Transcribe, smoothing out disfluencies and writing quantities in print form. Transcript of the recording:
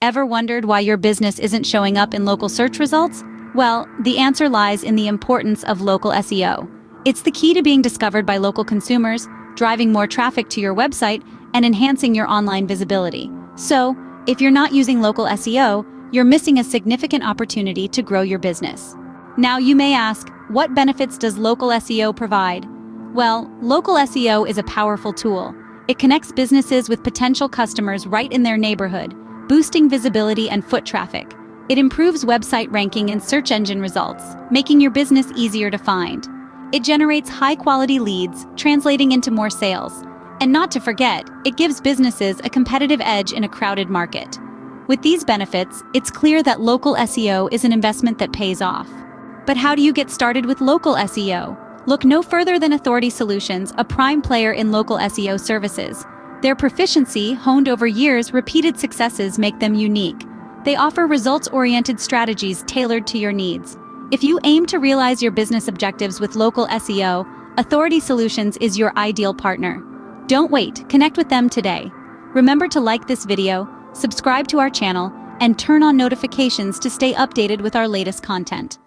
Ever wondered why your business isn't showing up in local search results? Well, the answer lies in the importance of local SEO. It's the key to being discovered by local consumers, driving more traffic to your website, and enhancing your online visibility. So, if you're not using local SEO, you're missing a significant opportunity to grow your business. Now you may ask, what benefits does local SEO provide? Well, local SEO is a powerful tool. It connects businesses with potential customers right in their neighborhood, boosting visibility and foot traffic. It improves website ranking and search engine results, making your business easier to find. It generates high-quality leads, translating into more sales. And not to forget, it gives businesses a competitive edge in a crowded market. With these benefits, it's clear that local SEO is an investment that pays off. But how do you get started with local SEO? Look no further than Authority Solutions, a prime player in local SEO services. Their proficiency, honed over years, repeated successes make them unique. They offer results-oriented strategies tailored to your needs. If you aim to realize your business objectives with local SEO, Authority Solutions is your ideal partner. Don't wait, connect with them today. Remember to like this video, subscribe to our channel, and turn on notifications to stay updated with our latest content.